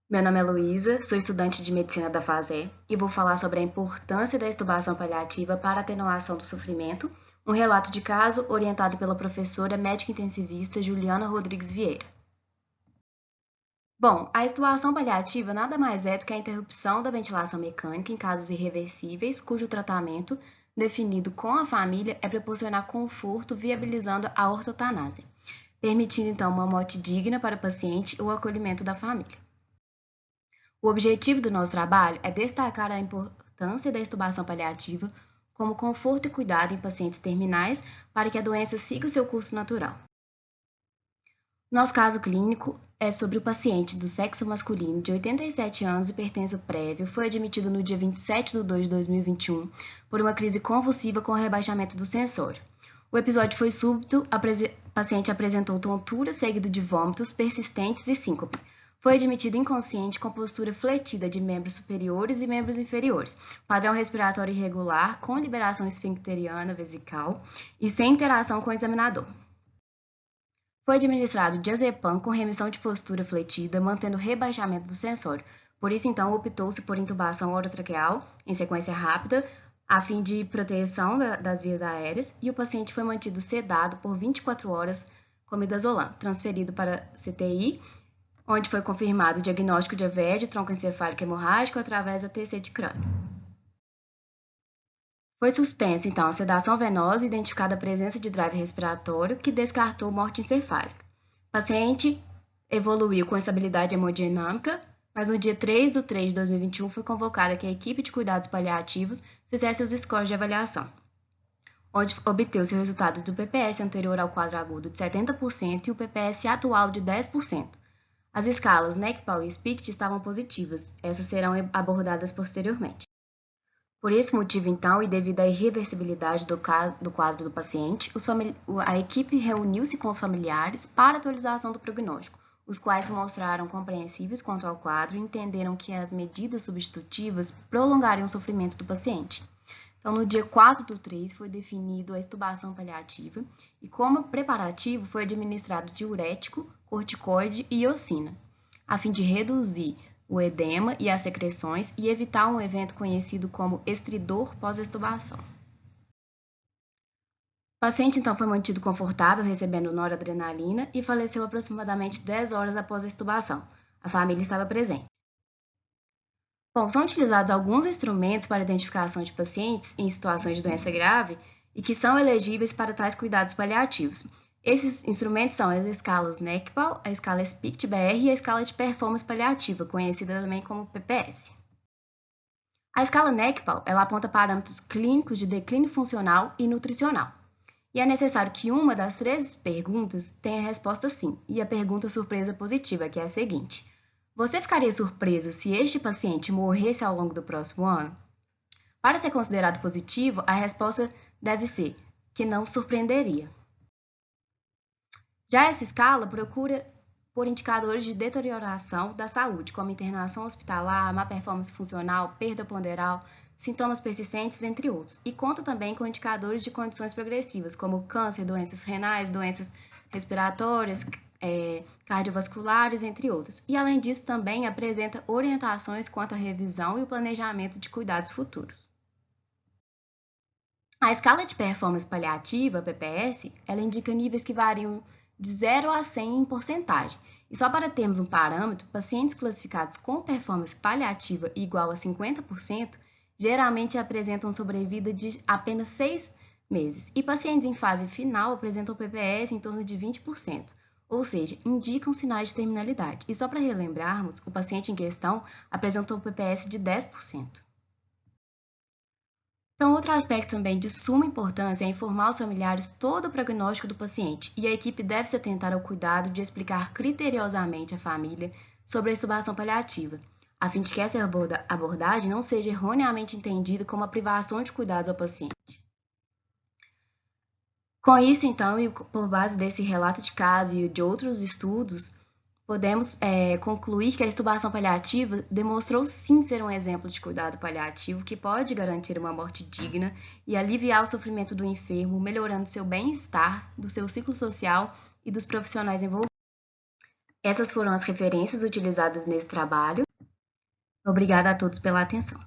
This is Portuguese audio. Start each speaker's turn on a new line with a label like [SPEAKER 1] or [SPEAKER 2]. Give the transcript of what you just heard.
[SPEAKER 1] Meu nome é Luísa, sou estudante de medicina da FASE e vou falar sobre a importância da extubação paliativa para a atenuação do sofrimento, um relato de caso orientado pela professora médica intensivista Juliana Rodrigues Vieira. Bom, a extubação paliativa nada mais é do que a interrupção da ventilação mecânica em casos irreversíveis, cujo tratamento, definido com a família, é proporcionar conforto, viabilizando a ortotanásia, permitindo então uma morte digna para o paciente e o acolhimento da família. O objetivo do nosso trabalho é destacar a importância da extubação paliativa como conforto e cuidado em pacientes terminais para que a doença siga o seu curso natural. Nosso caso clínico é sobre o paciente do sexo masculino de 87 anos, hipertenso prévio, foi admitido no dia 27/2/2021 por uma crise convulsiva com rebaixamento do sensório. O episódio foi súbito, o paciente apresentou tontura seguido de vômitos persistentes e síncope. Foi admitido inconsciente com postura fletida de membros superiores e membros inferiores, padrão respiratório irregular, com liberação esfincteriana vesical e sem interação com o examinador. Foi administrado diazepam com remissão de postura fletida, mantendo rebaixamento do sensório. Por isso, então, optou-se por intubação orotraqueal em sequência rápida, a fim de proteção das vias aéreas, e o paciente foi mantido sedado por 24 horas com midazolam, transferido para CTI, onde foi confirmado o diagnóstico de AVE de tronco encefálico hemorrágico através da TC de crânio. Foi suspenso, então, a sedação venosa e identificada a presença de drive respiratório, que descartou morte encefálica. O paciente evoluiu com estabilidade hemodinâmica, mas no dia 3/3/2021 foi convocada que a equipe de cuidados paliativos fizesse os scores de avaliação, onde obteve-se o resultado do PPS anterior ao quadro agudo de 70% e o PPS atual de 10%. As escalas NECPAL e SPICT estavam positivas, essas serão abordadas posteriormente. Por esse motivo, então, e devido à irreversibilidade do quadro do paciente, a equipe reuniu-se com os familiares para atualização do prognóstico, os quais se mostraram compreensíveis quanto ao quadro e entenderam que as medidas substitutivas prolongariam o sofrimento do paciente. Então, no dia 4/3, foi definido a extubação paliativa e, como preparativo, foi administrado diurético, corticoide e iosina, a fim de reduzir o edema e as secreções e evitar um evento conhecido como estridor pós-extubação. O paciente, então, foi mantido confortável, recebendo noradrenalina e faleceu aproximadamente 10 horas após a extubação. A família estava presente. Bom, são utilizados alguns instrumentos para identificação de pacientes em situações de doença grave e que são elegíveis para tais cuidados paliativos. Esses instrumentos são as escalas NECPAL, a escala SPICT-BR e a escala de performance paliativa, conhecida também como PPS. A escala NECPAL, ela aponta parâmetros clínicos de declínio funcional e nutricional. E é necessário que uma das 3 perguntas tenha a resposta sim, e a pergunta surpresa positiva, que é a seguinte: você ficaria surpreso se este paciente morresse ao longo do próximo ano? Para ser considerado positivo, a resposta deve ser que não surpreenderia. Já essa escala procura por indicadores de deterioração da saúde, como internação hospitalar, má performance funcional, perda ponderal, sintomas persistentes, entre outros, e conta também com indicadores de condições progressivas, como câncer, doenças renais, doenças respiratórias, cardiovasculares, entre outros. E, além disso, também apresenta orientações quanto à revisão e o planejamento de cuidados futuros. A escala de performance paliativa, PPS, ela indica níveis que variam de 0 a 100 em porcentagem. E só para termos um parâmetro, pacientes classificados com performance paliativa igual a 50% geralmente apresentam sobrevida de apenas 6 meses. E pacientes em fase final apresentam PPS em torno de 20%. Ou seja, indicam sinais de terminalidade. E só para relembrarmos, o paciente em questão apresentou PPS de 10%. Então, outro aspecto também de suma importância é informar os familiares todo o prognóstico do paciente, e a equipe deve se atentar ao cuidado de explicar criteriosamente à família sobre a extubação paliativa, a fim de que essa abordagem não seja erroneamente entendida como a privação de cuidados ao paciente. Com isso, então, e por base desse relato de caso e de outros estudos, podemos concluir que a extubação paliativa demonstrou sim ser um exemplo de cuidado paliativo que pode garantir uma morte digna e aliviar o sofrimento do enfermo, melhorando seu bem-estar, do seu ciclo social e dos profissionais envolvidos. Essas foram as referências utilizadas nesse trabalho. Obrigada a todos pela atenção.